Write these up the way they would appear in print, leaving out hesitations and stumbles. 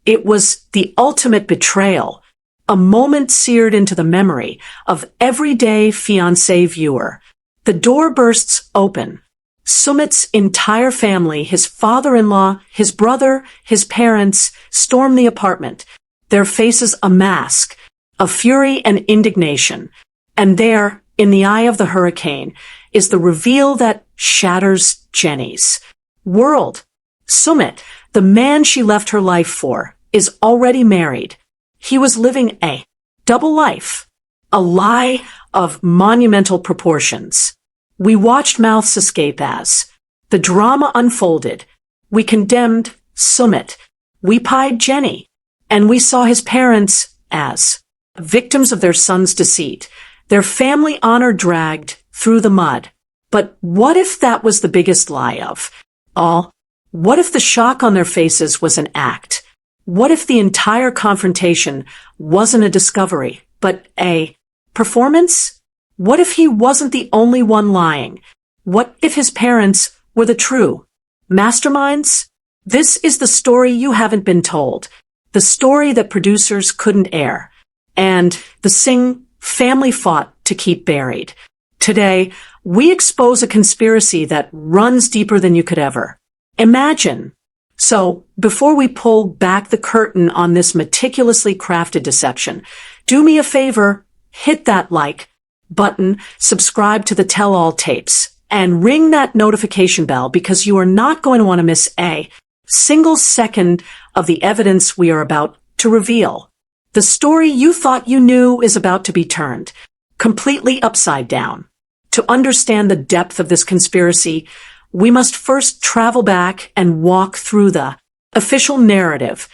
It was the ultimate betrayal, a moment seared into the memory of everyday Fiancé viewer. The door bursts open. Sumit's entire family, his father-in-law, his brother, his parents, storm the apartment, their faces a mask of fury and indignation. And there, in the eye of the hurricane, is the reveal that shatters Jenny's world. Sumit, the man she left her life for, is already married. He was living a double life, a lie of monumental proportions. We watched mouths escape as the drama unfolded. We condemned Sumit. We pied Jenny. And we saw his parents as victims of their son's deceit, their family honor dragged through the mud. But what if that was the biggest lie of all? What if the shock on their faces was an act? What if the entire confrontation wasn't a discovery, but a performance? What if he wasn't the only one lying? What if his parents were the true masterminds? This is the story you haven't been told, the story that producers couldn't air, and the Singh family fought to keep buried. Today, we expose a conspiracy that runs deeper than you could ever imagine. So, before we pull back the curtain on this meticulously crafted deception, do me a favor, hit that like button, subscribe to the Tell-All Tapes, and ring that notification bell because you are not going to want to miss a single second of the evidence we are about to reveal. The story you thought you knew is about to be turned completely upside down. To understand the depth of this conspiracy, we must first travel back and walk through the official narrative,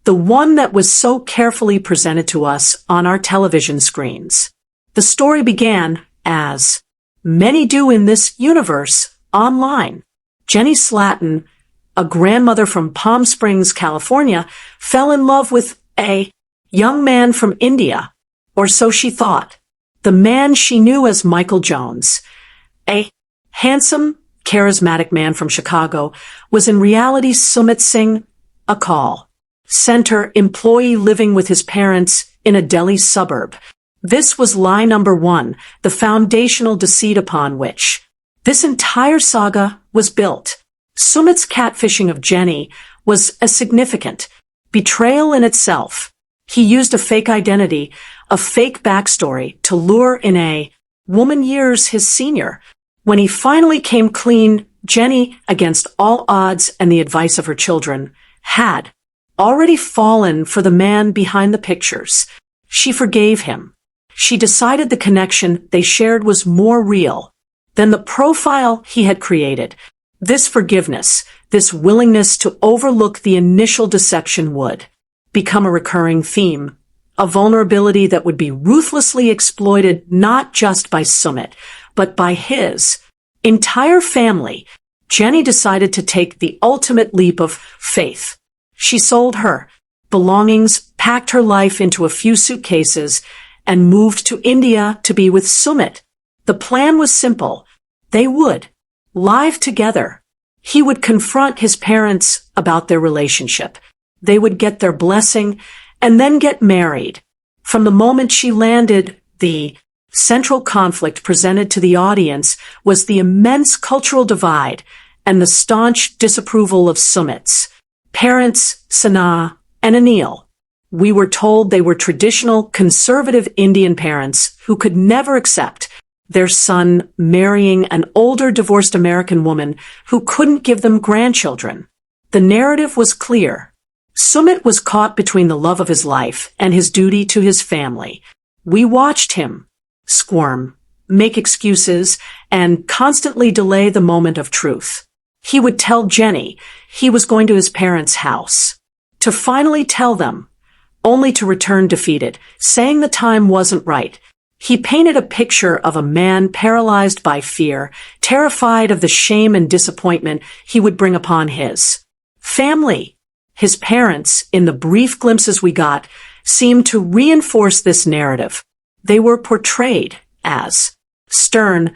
the one that was so carefully presented to us on our television screens. The story began, as many do in this universe, online. Jenny Slatton, a grandmother from Palm Springs, California, fell in love with a young man from India, or so she thought. The man she knew as Michael Jones, a handsome, charismatic man from Chicago, was in reality Sumit Singh, a call center employee living with his parents in a Delhi suburb. This was lie number one, the foundational deceit upon which this entire saga was built. Sumit's catfishing of Jenny was a significant betrayal in itself. He used a fake identity, a fake backstory to lure in a woman years his senior. When he finally came clean, Jenny, against all odds and the advice of her children, had already fallen for the man behind the pictures. She forgave him. She decided the connection they shared was more real than the profile he had created. This forgiveness, this willingness to overlook the initial deception would become a recurring theme, a vulnerability that would be ruthlessly exploited not just by Sumit, but by his entire family. Jenny decided to take the ultimate leap of faith. She sold her belongings, packed her life into a few suitcases, and moved to India to be with Sumit. The plan was simple. They would live together. He would confront his parents about their relationship. They would get their blessing and then get married. From the moment she landed, the central conflict presented to the audience was the immense cultural divide and the staunch disapproval of Sumit's parents, Sanaa and Anil. We were told they were traditional, conservative Indian parents who could never accept their son marrying an older divorced American woman who couldn't give them grandchildren. The narrative was clear. Sumit was caught between the love of his life and his duty to his family. We watched him squirm, make excuses, and constantly delay the moment of truth. He would tell Jenny he was going to his parents' house to finally tell them, only to return defeated, saying the time wasn't right. He painted a picture of a man paralyzed by fear, terrified of the shame and disappointment he would bring upon his family. His parents, in the brief glimpses we got, seemed to reinforce this narrative. They were portrayed as stern,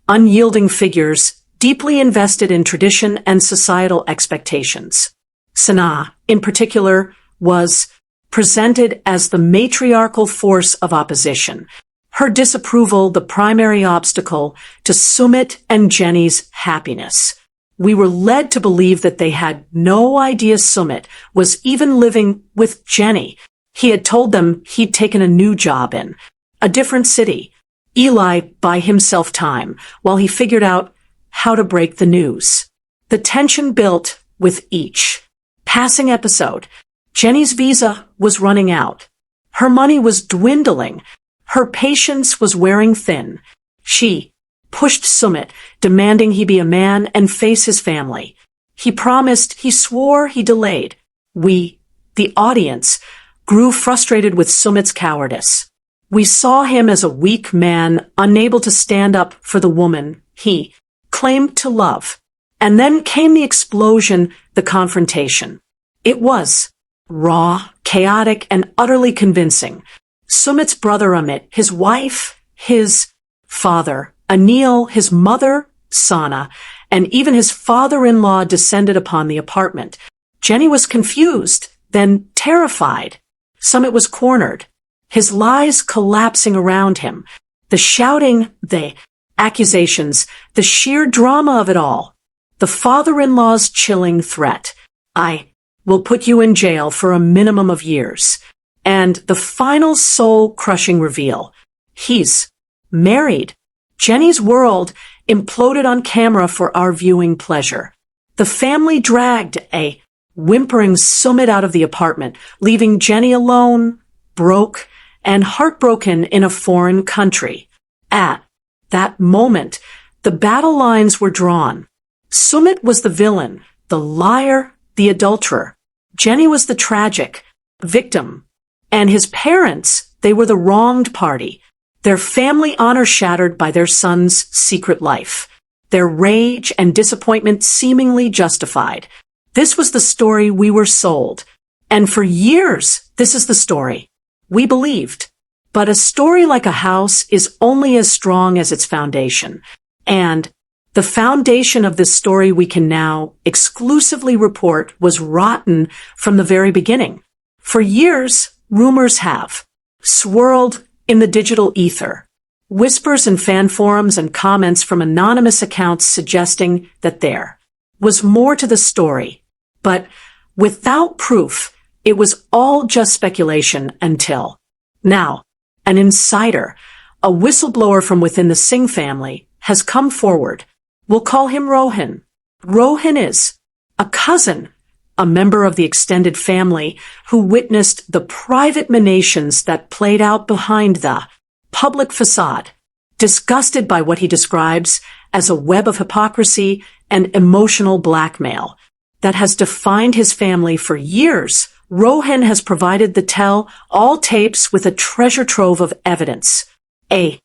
unyielding figures, deeply invested in tradition and societal expectations. Sanaa, in particular, was presented as the matriarchal force of opposition, her disapproval the primary obstacle to Sumit and Jenny's happiness. We were led to believe that they had no idea Sumit was even living with Jenny. He had told them he'd taken a new job in a different city. Eli buy himself time while he figured out how to break the news. The tension built with each passing episode. Jenny's visa was running out. Her money was dwindling. Her patience was wearing thin. She pushed Sumit, demanding he be a man and face his family. He promised, he swore, he delayed. We, the audience, grew frustrated with Sumit's cowardice. We saw him as a weak man, unable to stand up for the woman he claimed to love. And then came the explosion, the confrontation. It was raw, chaotic, and utterly convincing. Sumit's brother Amit, his wife, his father, Anil, his mother, Sana, and even his father-in-law descended upon the apartment. Jenny was confused, then terrified. Sumit was cornered, his lies collapsing around him. The shouting, the accusations, the sheer drama of it all. The father-in-law's chilling threat. I will put you in jail for a minimum of years. And the final soul-crushing reveal. He's married. Jenny's world imploded on camera for our viewing pleasure. The family dragged a whimpering Sumit out of the apartment, leaving Jenny alone, broke, and heartbroken in a foreign country. At that moment, the battle lines were drawn. Sumit was the villain, the liar, the adulterer. Jenny was the tragic victim. And his parents, they were the wronged party. Their family honor shattered by their son's secret life. Their rage and disappointment seemingly justified. This was the story we were sold. And for years, this is the story we believed. But a story like a house is only as strong as its foundation. And the foundation of this story we can now exclusively report was rotten from the very beginning. For years, rumors have swirled in the digital ether. Whispers in fan forums and comments from anonymous accounts suggesting that there was more to the story. But without proof, it was all just speculation until now. An insider, a whistleblower from within the Singh family, has come forward. We'll call him Rohan. Rohan is a cousin, a member of the extended family who witnessed the private machinations that played out behind the public facade. Disgusted by what he describes as a web of hypocrisy and emotional blackmail that has defined his family for years, Rohan has provided the tell-all tapes with a treasure trove of evidence. A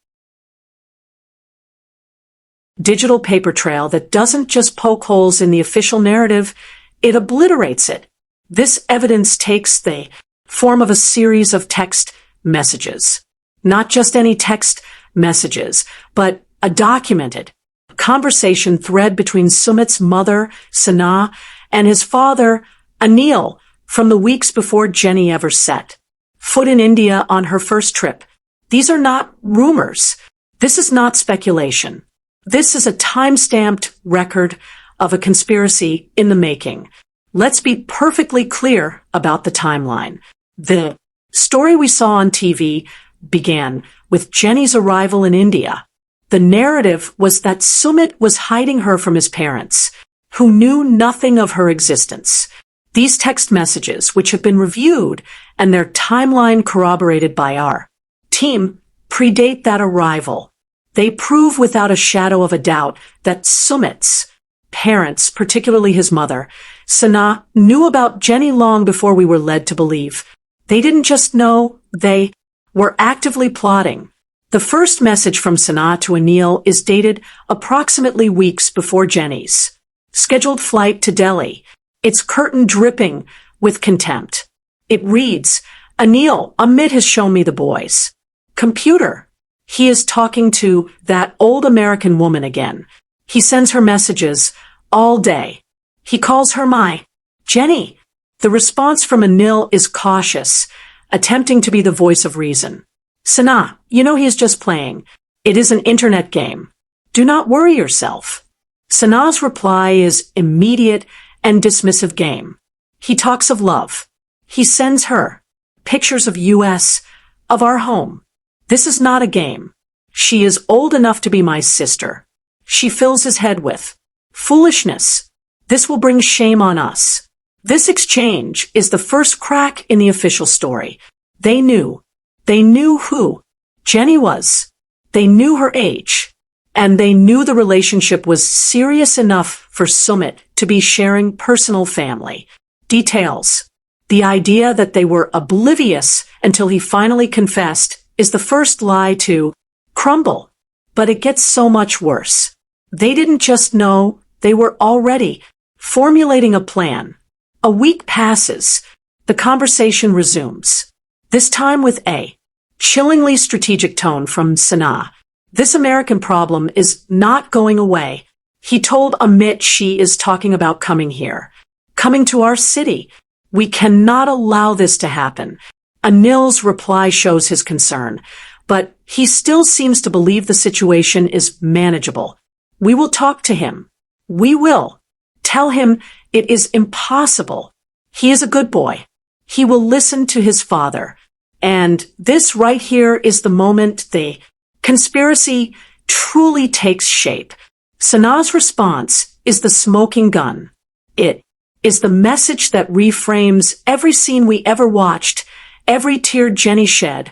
digital paper trail that doesn't just poke holes in the official narrative, it obliterates it. This evidence takes the form of a series of text messages. Not just any text messages, but a documented conversation thread between Sumit's mother, Sana, and his father, Anil, from the weeks before Jenny ever set foot in India on her first trip. These are not rumors. This is not speculation. This is a time-stamped record of a conspiracy in the making. Let's be perfectly clear about the timeline. The story we saw on TV began with Jenny's arrival in India. The narrative was that Sumit was hiding her from his parents, who knew nothing of her existence. These text messages, which have been reviewed and their timeline corroborated by our team, predate that arrival. They prove without a shadow of a doubt that Sumit's parents, particularly his mother, Sana, knew about Jenny long before we were led to believe. They didn't just know, they were actively plotting. The first message from Sana to Anil is dated approximately weeks before Jenny's scheduled flight to Delhi. Its curtain dripping with contempt. It reads, Anil, Amit has shown me the boys. Computer. He is talking to that old American woman again. He sends her messages all day. He calls her my Jenny. The response from Anil is cautious, attempting to be the voice of reason. Sana, you know he is just playing. It is an internet game. Do not worry yourself. Sana's reply is immediate and dismissive game. He talks of love. He sends her pictures of US, of our home. This is not a game. She is old enough to be my sister. She fills his head with foolishness. This will bring shame on us. This exchange is the first crack in the official story. They knew who Jenny was. They knew her age. And they knew the relationship was serious enough for Sumit to be sharing personal family details. The idea that they were oblivious until he finally confessed is the first lie to crumble. But it gets so much worse. They didn't just know, they were already formulating a plan. A week passes. The conversation resumes. This time with a chillingly strategic tone from Sana. This American problem is not going away. He told Amit she is talking about coming here. Coming to our city. We cannot allow this to happen. Anil's reply shows his concern, but he still seems to believe the situation is manageable. We will talk to him. We will tell him it is impossible. He is a good boy. He will listen to his father. And this right here is the moment the conspiracy truly takes shape. Sana's response is the smoking gun. It is the message that reframes every scene we ever watched, every tear Jenny shed,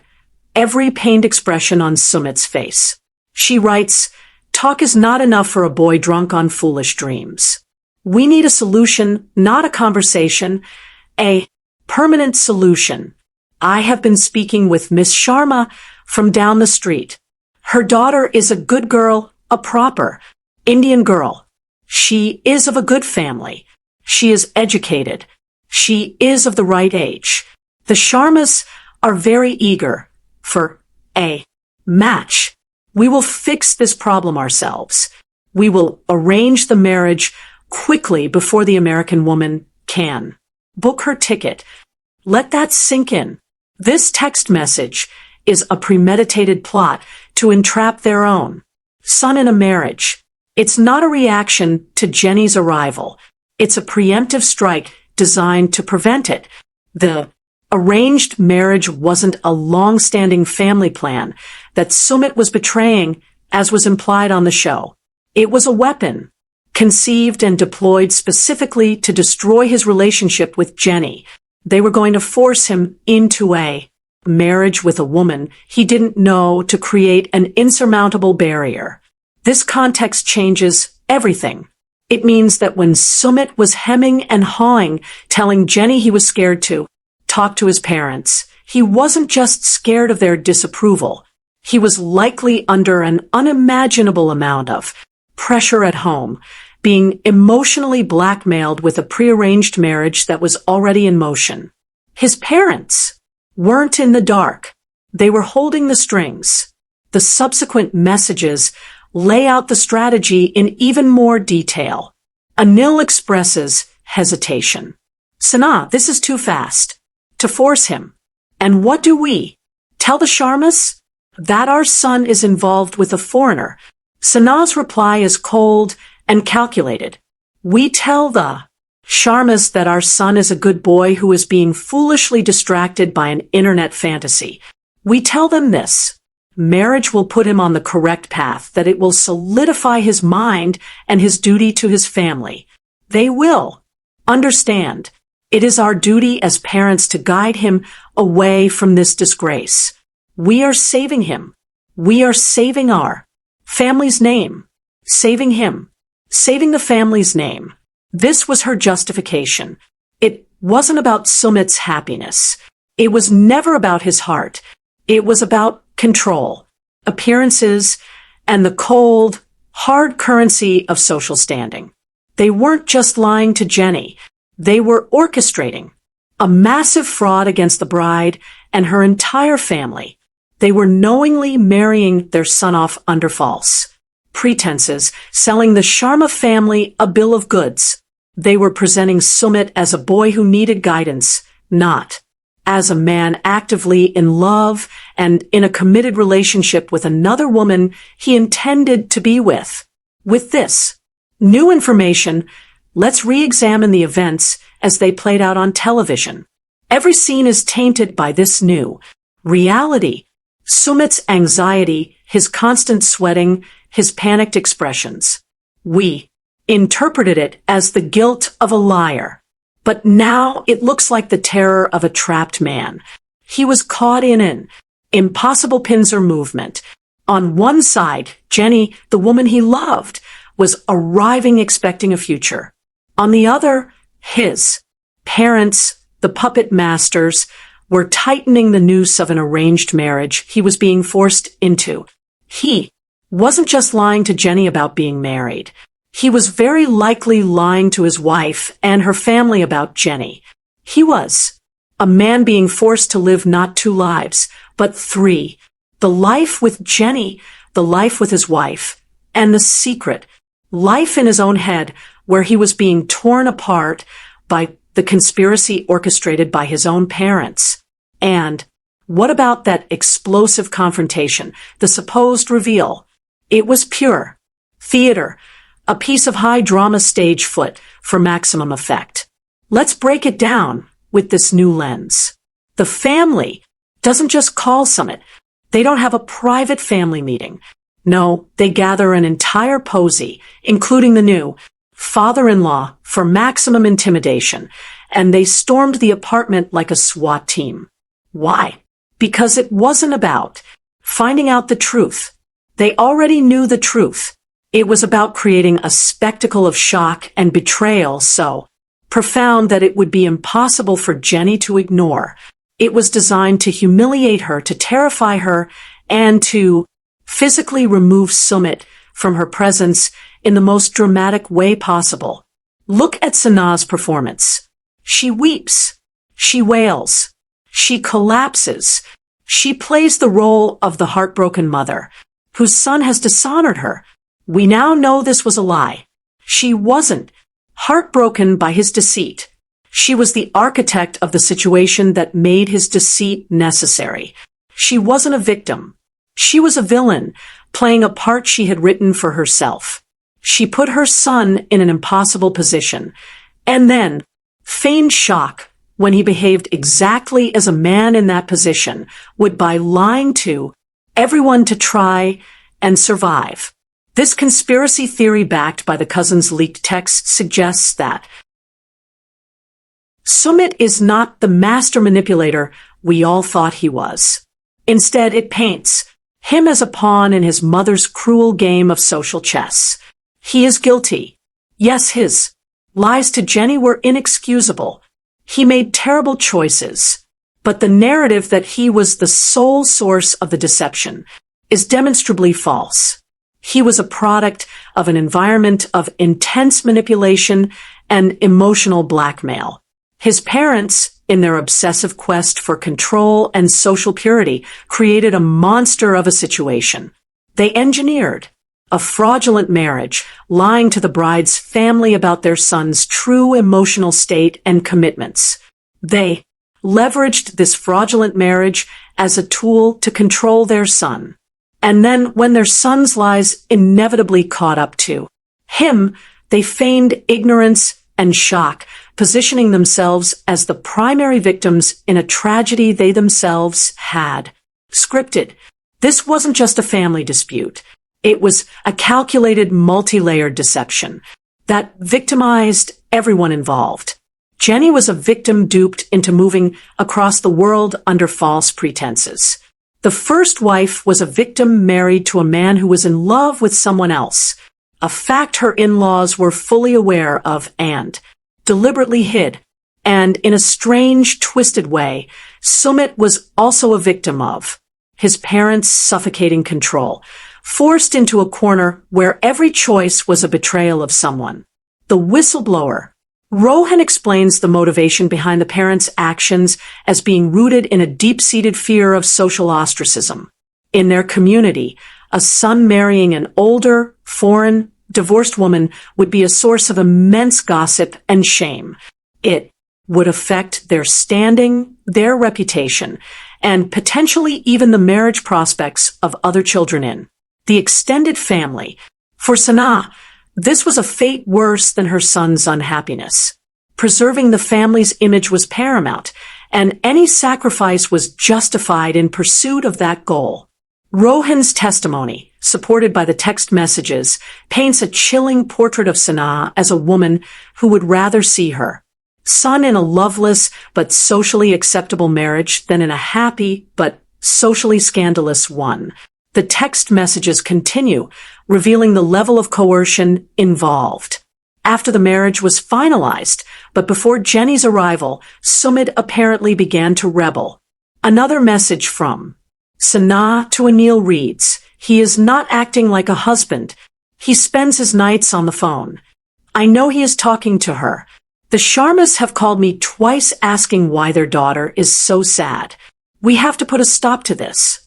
every pained expression on Sumit's face. She writes, "Talk is not enough for a boy drunk on foolish dreams. We need a solution, not a conversation, a permanent solution. I have been speaking with Miss Sharma from down the street. Her daughter is a good girl, a proper Indian girl. She is of a good family. She is educated. She is of the right age. The Sharmas are very eager for a match. We will fix this problem ourselves. We will arrange the marriage quickly before the American woman can book her ticket." Let that sink in. This text message is a premeditated plot to entrap their own son in a marriage. It's not a reaction to Jenny's arrival. It's a preemptive strike designed to prevent it. The arranged marriage wasn't a long-standing family plan that Sumit was betraying, as was implied on the show. It was a weapon, conceived and deployed specifically to destroy his relationship with Jenny. They were going to force him into a marriage with a woman he didn't know to create an insurmountable barrier. This context changes everything. It means that when Sumit was hemming and hawing, telling Jenny he was scared to talk to his parents, he wasn't just scared of their disapproval. He was likely under an unimaginable amount of pressure at home, being emotionally blackmailed with a prearranged marriage that was already in motion. His parents weren't in the dark. They were holding the strings. The subsequent messages lay out the strategy in even more detail. Anil expresses hesitation. "Sana, this is too fast. To force him. And what do we tell the Sharmas? That our son is involved with a foreigner." Sana's reply is cold and calculated. "We tell the Sharmas that our son is a good boy who is being foolishly distracted by an internet fantasy. We tell them this. Marriage will put him on the correct path, that it will solidify his mind and his duty to his family. They will understand. It is our duty as parents to guide him away from this disgrace. We are saving him. We are saving our family's name. Saving him. Saving the family's name." This was her justification. It wasn't about Sumit's happiness. It was never about his heart. It was about control, appearances, and the cold, hard currency of social standing. They weren't just lying to Jenny. They were orchestrating a massive fraud against the bride and her entire family. They were knowingly marrying their son off under false pretenses, selling the Sharma family a bill of goods. They were presenting Sumit as a boy who needed guidance, not as a man actively in love and in a committed relationship with another woman he intended to be with. With this new information, let's re-examine the events as they played out on television. Every scene is tainted by this new reality. Sumit's anxiety, his constant sweating, his panicked expressions. We interpreted it as the guilt of a liar. But now it looks like the terror of a trapped man. He was caught in an impossible pincer movement. On one side, Jenny, the woman he loved, was arriving expecting a future. On the other, his parents, the puppet masters, were tightening the noose of an arranged marriage he was being forced into. He wasn't just lying to Jenny about being married. He was very likely lying to his wife and her family about Jenny. He was a man being forced to live not 2 lives, but 3. The life with Jenny, the life with his wife, and the secret life in his own head where he was being torn apart by the conspiracy orchestrated by his own parents. And what about that explosive confrontation, the supposed reveal? It was pure theater, a piece of high-drama stage foot for maximum effect. Let's break it down with this new lens. The family doesn't just call Sumit. They don't have a private family meeting. No, they gather an entire posy, including the new father-in-law, for maximum intimidation, and they stormed the apartment like a SWAT team. Why? Because it wasn't about finding out the truth. They already knew the truth. It was about creating a spectacle of shock and betrayal so profound that it would be impossible for Jenny to ignore. It was designed to humiliate her, to terrify her, and to physically remove Sumit from her presence in the most dramatic way possible. Look at Sanaa's performance. She weeps. She wails. She collapses. She plays the role of the heartbroken mother, whose son has dishonored her. We now know this was a lie. She wasn't heartbroken by his deceit. She was the architect of the situation that made his deceit necessary. She wasn't a victim. She was a villain, playing a part she had written for herself. She put her son in an impossible position, and then feigned shock when he behaved exactly as a man in that position would by lying to everyone to try and survive. This conspiracy theory backed by the cousin's leaked text suggests that Sumit is not the master manipulator we all thought he was. Instead, it paints him as a pawn in his mother's cruel game of social chess. He is guilty. Yes, his lies to Jenny were inexcusable. He made terrible choices. But the narrative that he was the sole source of the deception is demonstrably false. He was a product of an environment of intense manipulation and emotional blackmail. His parents, in their obsessive quest for control and social purity, created a monster of a situation. They engineered a fraudulent marriage, lying to the bride's family about their son's true emotional state and commitments. They leveraged this fraudulent marriage as a tool to control their son. And then, when their son's lies inevitably caught up to him, they feigned ignorance and shock, positioning themselves as the primary victims in a tragedy they themselves had scripted. This wasn't just a family dispute. It was a calculated, multi-layered deception that victimized everyone involved. Jenny was a victim duped into moving across the world under false pretenses. The first wife was a victim married to a man who was in love with someone else, a fact her in-laws were fully aware of and deliberately hid. And in a strange, twisted way, Sumit was also a victim of his parents' suffocating control, forced into a corner where every choice was a betrayal of someone. The whistleblower. Rohan explains the motivation behind the parents' actions as being rooted in a deep-seated fear of social ostracism. In their community, a son marrying an older, foreign, divorced woman would be a source of immense gossip and shame. It would affect their standing, their reputation, and potentially even the marriage prospects of other children in the extended family. For Sanaa, this was a fate worse than her son's unhappiness. Preserving the family's image was paramount, and any sacrifice was justified in pursuit of that goal. Rohan's testimony, supported by the text messages, paints a chilling portrait of Sanaa as a woman who would rather see her son in a loveless but socially acceptable marriage than in a happy but socially scandalous one. The text messages continue, revealing the level of coercion involved. After the marriage was finalized, but before Jenny's arrival, Sumit apparently began to rebel. Another message from Sanaa to Anil reads, "He is not acting like a husband. He spends his nights on the phone. I know he is talking to her. The Sharmas have called me twice asking why their daughter is so sad. We have to put a stop to this."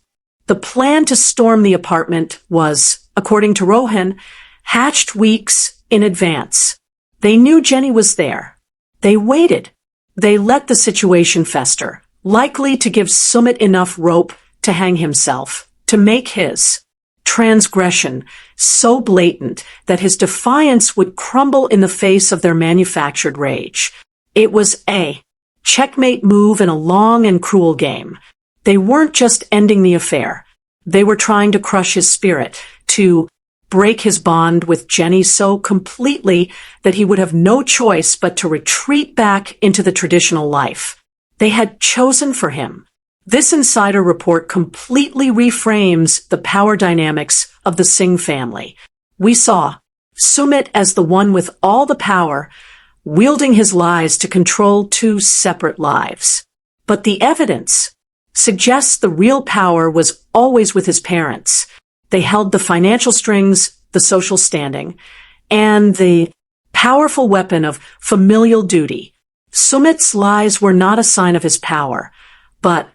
The plan to storm the apartment was, according to Rohan, hatched weeks in advance. They knew Jenny was there. They waited. They let the situation fester, likely to give Sumit enough rope to hang himself, to make his transgression so blatant that his defiance would crumble in the face of their manufactured rage. It was a checkmate move in a long and cruel game. They weren't just ending the affair. They were trying to crush his spirit, to break his bond with Jenny so completely that he would have no choice but to retreat back into the traditional life they had chosen for him. This insider report completely reframes the power dynamics of the Singh family. We saw Sumit as the one with all the power, wielding his lies to control two separate lives. But the evidence suggests the real power was always with his parents. They held the financial strings, the social standing, and the powerful weapon of familial duty. Sumit's lies were not a sign of his power, but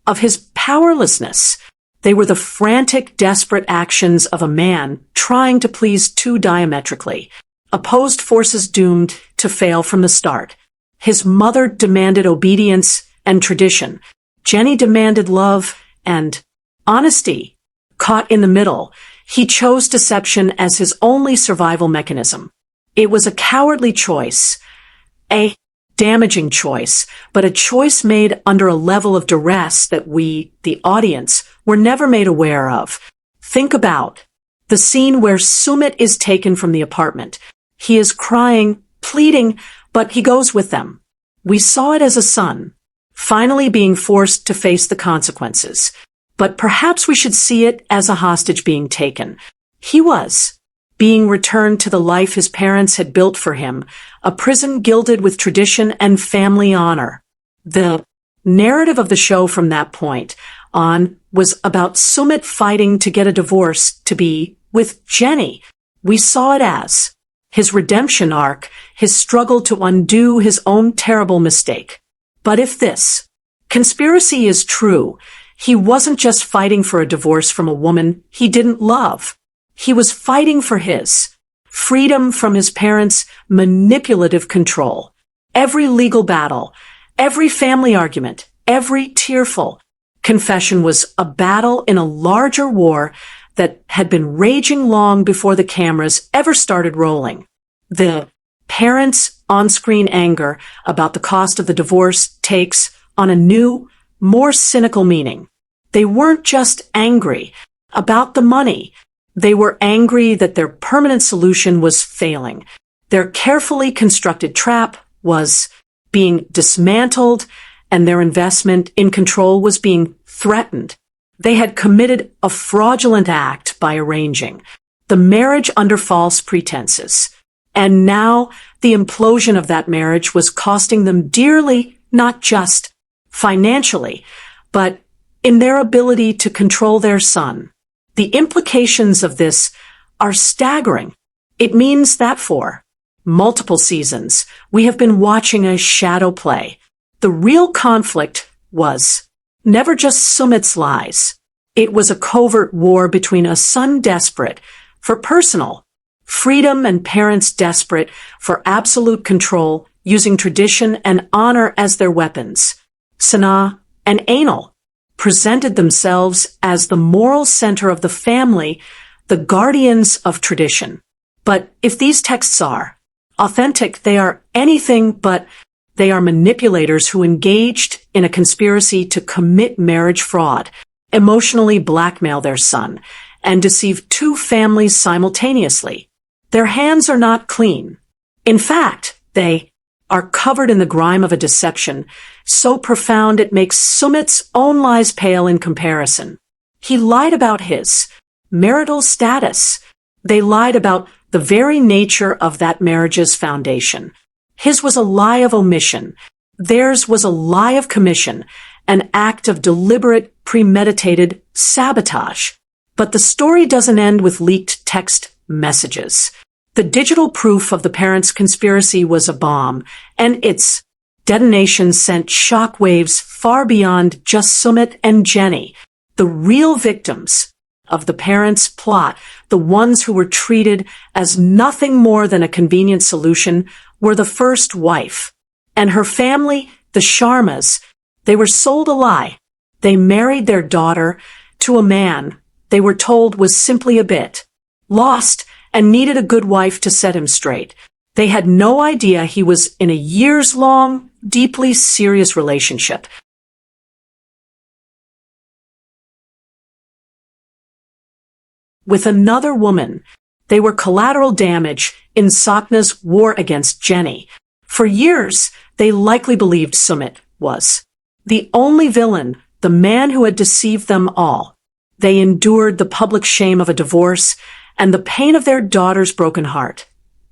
of his powerlessness. They were the frantic, desperate actions of a man trying to please two diametrically opposed forces doomed to fail from the start. His mother demanded obedience and tradition. Jenny demanded love and honesty. Caught in the middle, he chose deception as his only survival mechanism. It was a cowardly choice, a damaging choice, but a choice made under a level of duress that we, the audience, were never made aware of. Think about the scene where Sumit is taken from the apartment. He is crying, pleading, but he goes with them. We saw it as a son, finally being forced to face the consequences. But perhaps we should see it as a hostage being taken. He was being returned to the life his parents had built for him, a prison gilded with tradition and family honor. The narrative of the show from that point on was about Sumit fighting to get a divorce to be with Jenny. We saw it as his redemption arc, his struggle to undo his own terrible mistake. But if this conspiracy is true, he wasn't just fighting for a divorce from a woman he didn't love. He was fighting for his freedom from his parents' manipulative control. Every legal battle, every family argument, every tearful confession was a battle in a larger war that had been raging long before the cameras ever started rolling. The parents' on-screen anger about the cost of the divorce takes on a new, more cynical meaning. They weren't just angry about the money. They were angry that their permanent solution was failing. Their carefully constructed trap was being dismantled, and their investment in control was being threatened. They had committed a fraudulent act by arranging the marriage under false pretenses. And now the implosion of that marriage was costing them dearly, not just financially, but in their ability to control their son. The implications of this are staggering. It means that for multiple seasons, we have been watching a shadow play. The real conflict was never just Sumit's lies. It was a covert war between a son desperate for personal Freedom and parents desperate for absolute control, using tradition and honor as their weapons. Sanaa and Anil presented themselves as the moral center of the family, the guardians of tradition. But if these texts are authentic, they are anything but. They are manipulators who engaged in a conspiracy to commit marriage fraud, emotionally blackmail their son, and deceive two families simultaneously. Their hands are not clean. In fact, they are covered in the grime of a deception so profound it makes Sumit's own lies pale in comparison. He lied about his marital status. They lied about the very nature of that marriage's foundation. His was a lie of omission. Theirs was a lie of commission, an act of deliberate, premeditated sabotage. But the story doesn't end with leaked text messages. The digital proof of the parents' conspiracy was a bomb, and its detonation sent shockwaves far beyond just Sumit and Jenny, the real victims of the parents' plot. The ones who were treated as nothing more than a convenient solution were the first wife and her family, the Sharmas. They were sold a lie. They married their daughter to a man they were told was simply a bit lost and needed a good wife to set him straight. They had no idea he was in a years-long, deeply serious relationship with another woman. They were collateral damage in Sakna's war against Jenny. For years, they likely believed Sumit was the only villain, the man who had deceived them all. They endured the public shame of a divorce and the pain of their daughter's broken heart,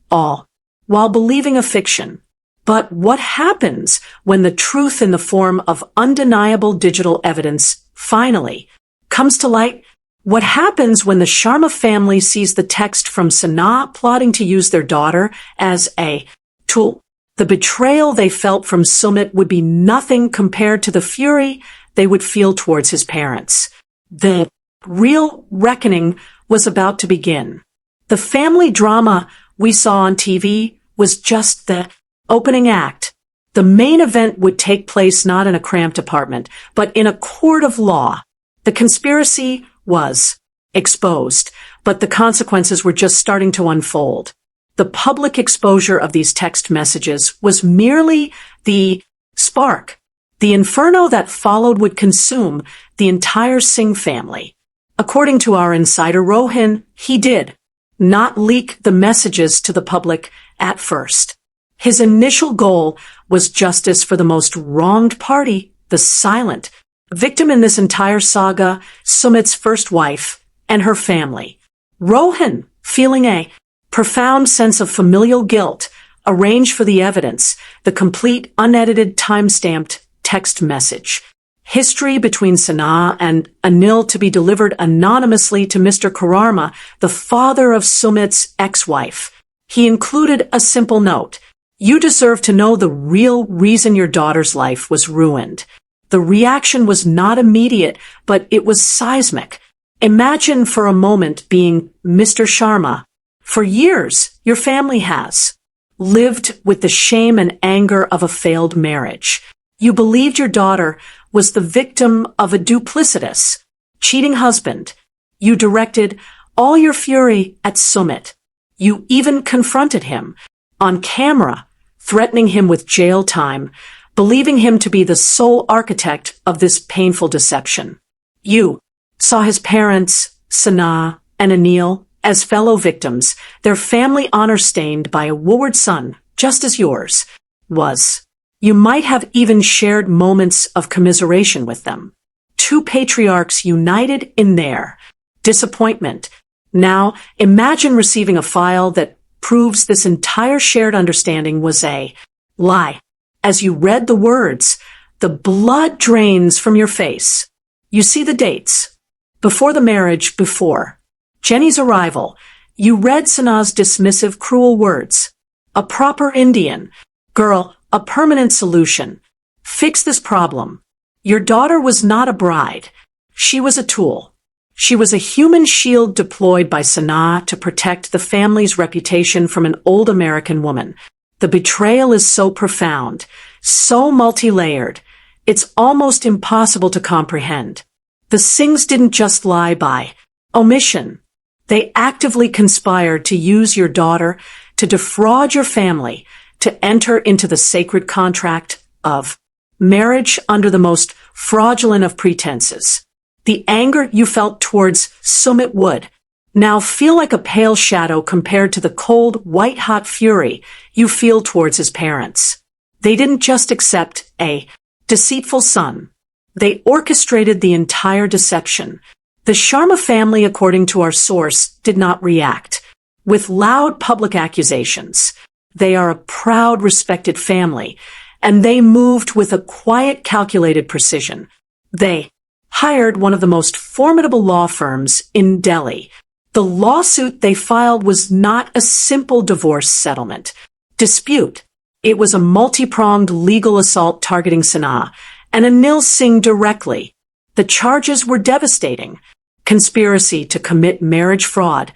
all while believing a fiction. But what happens when the truth in the form of undeniable digital evidence finally comes to light? What happens when the Sharma family sees the text from Sanaa plotting to use their daughter as a tool? The betrayal they felt from Sumit would be nothing compared to the fury they would feel towards his parents. The real reckoning was about to begin. The family drama we saw on TV was just the opening act. The main event would take place not in a cramped apartment, but in a court of law. The conspiracy was exposed, but the consequences were just starting to unfold. The public exposure of these text messages was merely the spark. The inferno that followed would consume the entire Singh family. According to our insider Rohan, he did not leak the messages to the public at first. His initial goal was justice for the most wronged party, the silent victim in this entire saga, Sumit's first wife and her family. Rohan, feeling a profound sense of familial guilt, arranged for the evidence, the complete, unedited, time-stamped text message. History between Sanaa and Anil to be delivered anonymously to Mr. Kararma, the father of Sumit's ex-wife. He included a simple note. You deserve to know the real reason your daughter's life was ruined. The reaction was not immediate, but it was seismic. Imagine for a moment being Mr. Sharma. For years, your family has lived with the shame and anger of a failed marriage. You believed your daughter was the victim of a duplicitous, cheating husband. You directed all your fury at Sumit. You even confronted him on camera, threatening him with jail time, believing him to be the sole architect of this painful deception. You saw his parents, Sanaa and Anil, as fellow victims, their family honor stained by a wayward son, just as yours was. You might have even shared moments of commiseration with them. Two patriarchs united in their disappointment. Now, imagine receiving a file that proves this entire shared understanding was a lie. As you read the words, the blood drains from your face. You see the dates. Before the marriage, before Jenny's arrival, you read Sanaa's dismissive, cruel words. A proper Indian girl, a permanent solution. Fix this problem. Your daughter was not a bride. She was a tool. She was a human shield deployed by Sanaa to protect the family's reputation from an old American woman. The betrayal is so profound, so multi-layered, it's almost impossible to comprehend. The Singhs didn't just lie by omission. They actively conspired to use your daughter to defraud your family, to enter into the sacred contract of marriage under the most fraudulent of pretenses. The anger you felt towards Sumit would now feel like a pale shadow compared to the cold, white-hot fury you feel towards his parents. They didn't just accept a deceitful son. They orchestrated the entire deception. The Sharma family, according to our source, did not react with loud public accusations. They are a proud, respected family, and they moved with a quiet, calculated precision. They hired one of the most formidable law firms in Delhi. The lawsuit they filed was not a simple divorce settlement dispute. It was a multi-pronged legal assault targeting Sanaa and Anil Singh directly. The charges were devastating: conspiracy to commit marriage fraud,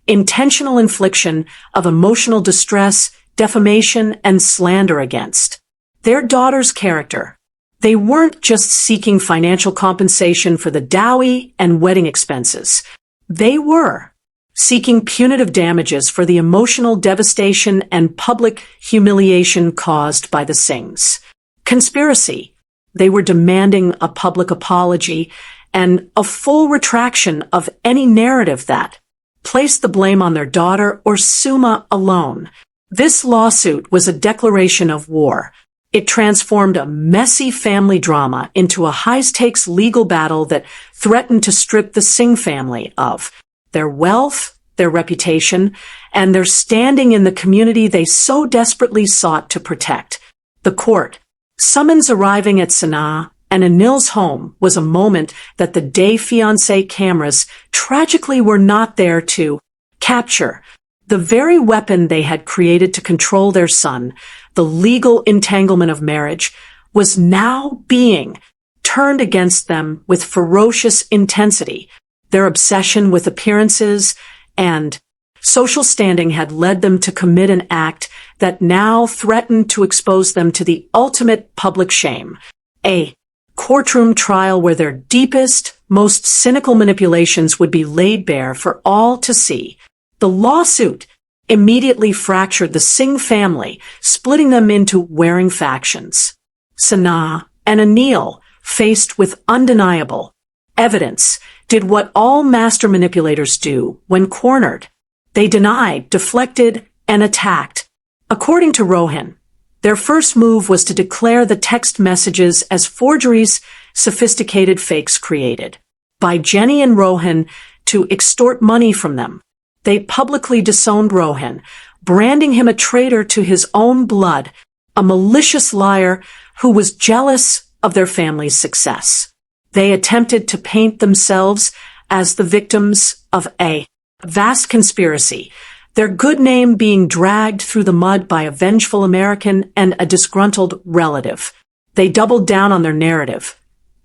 intentional infliction of emotional distress, defamation, and slander against their daughter's character. They weren't just seeking financial compensation for the dowry and wedding expenses. They were seeking punitive damages for the emotional devastation and public humiliation caused by the Singhs. Conspiracy. They were demanding a public apology and a full retraction of any narrative that placed the blame on their daughter or Suma alone. This lawsuit was a declaration of war. It transformed a messy family drama into a high-stakes legal battle that threatened to strip the Singh family of their wealth, their reputation, and their standing in the community they so desperately sought to protect. The court summons arriving at Sanaa and Anil's home was a moment that the day Fiancé cameras tragically were not there to capture. The very weapon they had created to control their son, the legal entanglement of marriage, was now being turned against them with ferocious intensity. Their obsession with appearances and social standing had led them to commit an act that now threatened to expose them to the ultimate public shame. A courtroom trial where their deepest, most cynical manipulations would be laid bare for all to see. The lawsuit immediately fractured the Singh family, splitting them into warring factions. Sanaa and Anil, faced with undeniable evidence, did what all master manipulators do when cornered. They denied, deflected, and attacked. According to Rohan, their first move was to declare the text messages as forgeries, sophisticated fakes created by Jenny and Rohan to extort money from them. They publicly disowned Rohan, branding him a traitor to his own blood, a malicious liar who was jealous of their family's success. They attempted to paint themselves as the victims of a vast conspiracy, their good name being dragged through the mud by a vengeful American and a disgruntled relative. They doubled down on their narrative,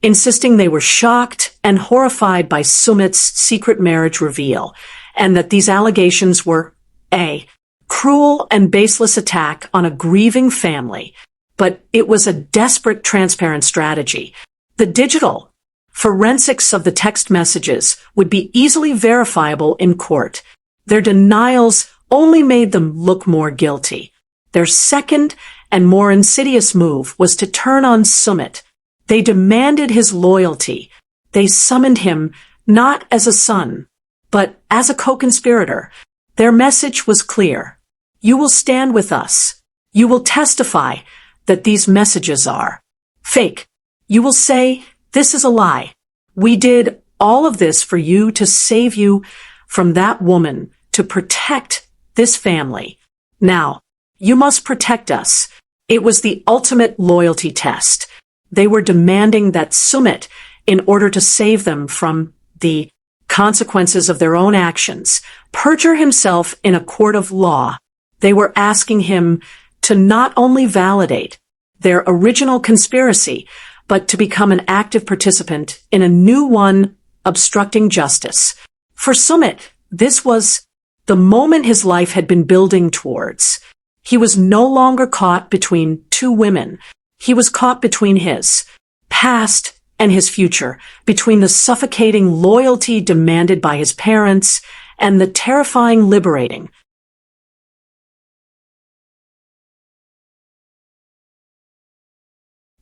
insisting they were shocked and horrified by Sumit's secret marriage reveal, and that these allegations were a cruel and baseless attack on a grieving family. But it was a desperate, transparent strategy. The digital forensics of the text messages would be easily verifiable in court. Their denials only made them look more guilty. Their second and more insidious move was to turn on Sumit. They demanded his loyalty. They summoned him not as a son, but as a co-conspirator. Their message was clear. You will stand with us. You will testify that these messages are fake. You will say, this is a lie. We did all of this for you to save you from that woman, to protect this family. Now, you must protect us. It was the ultimate loyalty test. They were demanding that Sumit, in order to save them from the consequences of their own actions, perjure himself in a court of law. They were asking him to not only validate their original conspiracy, but to become an active participant in a new one obstructing justice. For Sumit, this was the moment his life had been building towards. He was no longer caught between two women. He was caught between his past and his future, between the suffocating loyalty demanded by his parents and the terrifying liberating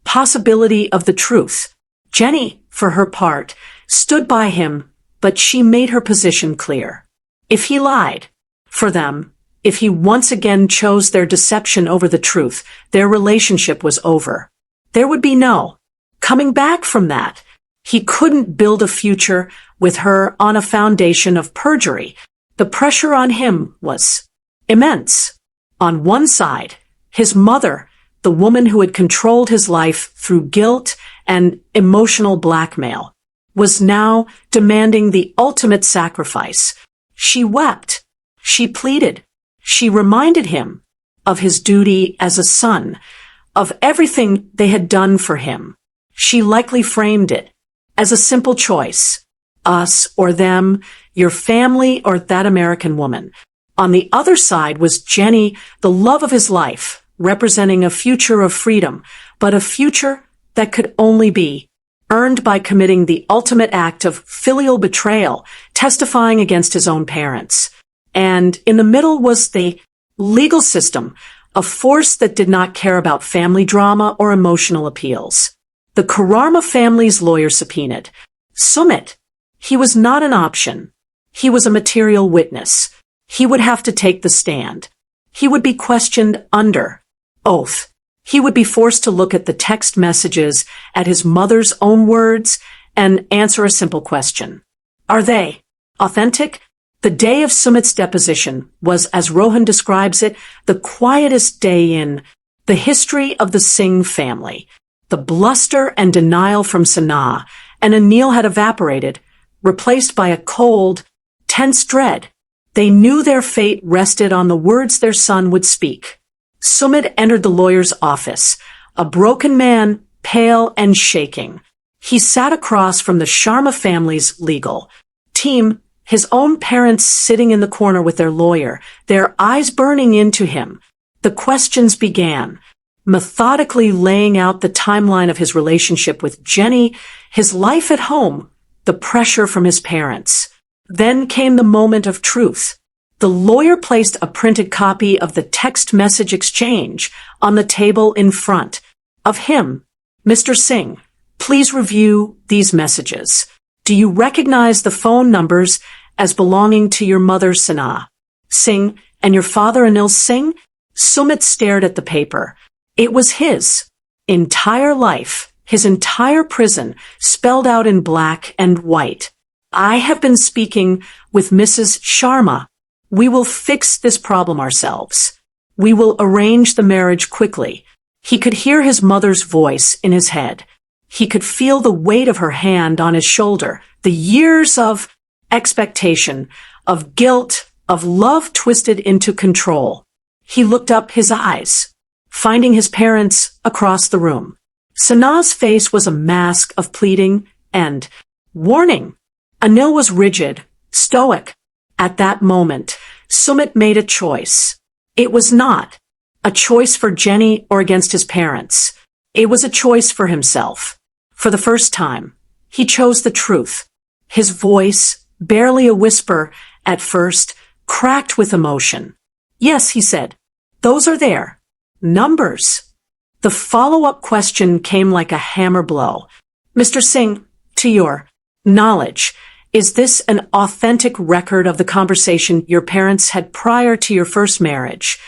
possibility of the truth. Jenny, for her part, stood by him, but she made her position clear. If he lied for them, if he once again chose their deception over the truth, their relationship was over. There would be no coming back from that. He couldn't build a future with her on a foundation of perjury. The pressure on him was immense. On one side, his mother, the woman who had controlled his life through guilt and emotional blackmail, was now demanding the ultimate sacrifice. She wept. She pleaded. She reminded him of his duty as a son, of everything they had done for him. She likely framed it as a simple choice: us or them, your family or that American woman. On the other side was Jenny, the love of his life, representing a future of freedom, but a future that could only be earned by committing the ultimate act of filial betrayal, testifying against his own parents. And in the middle was the legal system, a force that did not care about family drama or emotional appeals. The Karama family's lawyer subpoenaed Sumit. He was not an option. He was a material witness. He would have to take the stand. He would be questioned under oath. He would be forced to look at the text messages, at his mother's own words, and answer a simple question. Are they authentic? The day of Sumit's deposition was, as Rohan describes it, the quietest day in the history of the Singh family. The bluster and denial from Sanaa and Anil had evaporated, replaced by a cold, tense dread. They knew their fate rested on the words their son would speak. Sumit entered the lawyer's office, a broken man, pale and shaking. He sat across from the Sharma family's legal team, his own parents sitting in the corner with their lawyer, their eyes burning into him. The questions began, methodically laying out the timeline of his relationship with Jenny, his life at home, the pressure from his parents. Then came the moment of truth. The lawyer placed a printed copy of the text message exchange on the table in front of him. Mr. Singh, please review these messages. Do you recognize the phone numbers as belonging to your mother, Sanaa Singh, and your father, Anil Singh? Sumit stared at the paper. It was his entire life, his entire prison, spelled out in black and white. I have been speaking with Mrs. Sharma. We will fix this problem ourselves. We will arrange the marriage quickly. He could hear his mother's voice in his head. He could feel the weight of her hand on his shoulder, the years of expectation, of guilt, of love twisted into control. He looked up, his eyes finding his parents across the room. Sanaa's face was a mask of pleading and warning. Anil was rigid, stoic. At that moment, Sumit made a choice. It was not a choice for Jenny or against his parents. It was a choice for himself. For the first time, he chose the truth. His voice, barely a whisper at first, cracked with emotion. Yes, he said, those are there. Numbers. The follow-up question came like a hammer blow. Mr. Singh, to your knowledge, is this an authentic record of the conversation your parents had prior to your first marriage?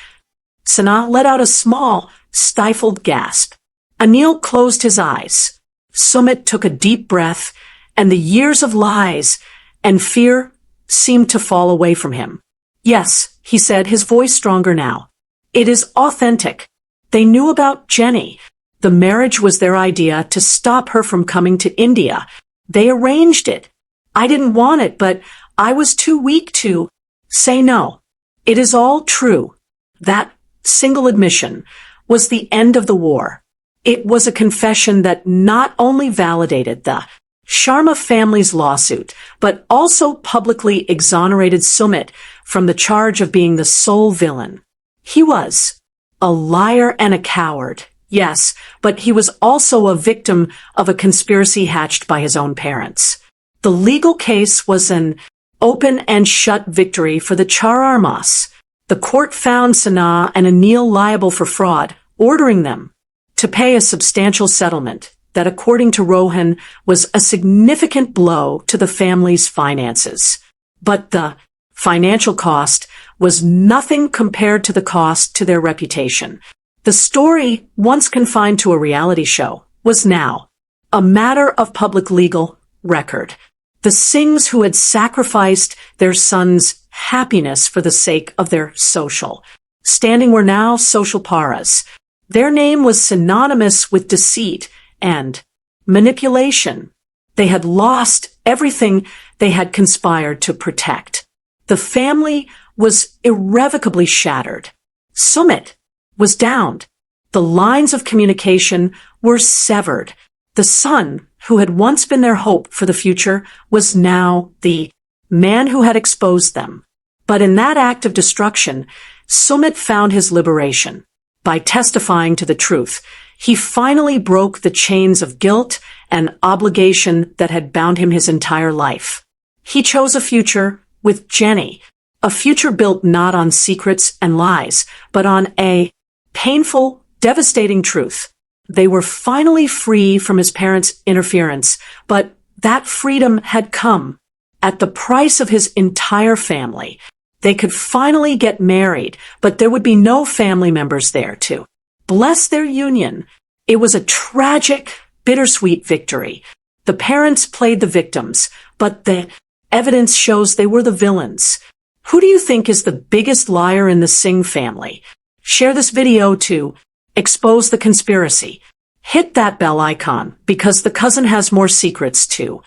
Sanaa let out a small, stifled gasp. Anil closed his eyes. Sumit took a deep breath, and the years of lies and fear seemed to fall away from him. Yes, he said, his voice stronger now. It is authentic. They knew about Jenny. The marriage was their idea to stop her from coming to India. They arranged it. I didn't want it, but I was too weak to say no. It is all true. That single admission was the end of the war. It was a confession that not only validated the Sharma family's lawsuit, but also publicly exonerated Sumit from the charge of being the sole villain. He was a liar and a coward, yes, but he was also a victim of a conspiracy hatched by his own parents. The legal case was an open and shut victory for the Char Armas. The court found Sanaa and Anil liable for fraud, ordering them to pay a substantial settlement that, according to Rohan, was a significant blow to the family's finances. But the financial cost was nothing compared to the cost to their reputation. The story, once confined to a reality show, was now a matter of public legal record. The Singhs, who had sacrificed their son's happiness for the sake of their social standing, were now social paras. Their name was synonymous with deceit and manipulation. They had lost everything they had conspired to protect. The family was irrevocably shattered. Sumit was downed. The lines of communication were severed. The son, who had once been their hope for the future, was now the man who had exposed them. But in that act of destruction, Sumit found his liberation. By testifying to the truth, he finally broke the chains of guilt and obligation that had bound him his entire life. He chose a future with Jenny, a future built not on secrets and lies, but on a painful, devastating truth. They were finally free from his parents' interference, but that freedom had come at the price of his entire family. They could finally get married, but there would be no family members there to bless their union. It was a tragic, bittersweet victory. The parents played the victims, but the evidence shows they were the villains. Who do you think is the biggest liar in the Singh family? Share this video to expose the conspiracy. Hit that bell icon because the cousin has more secrets too.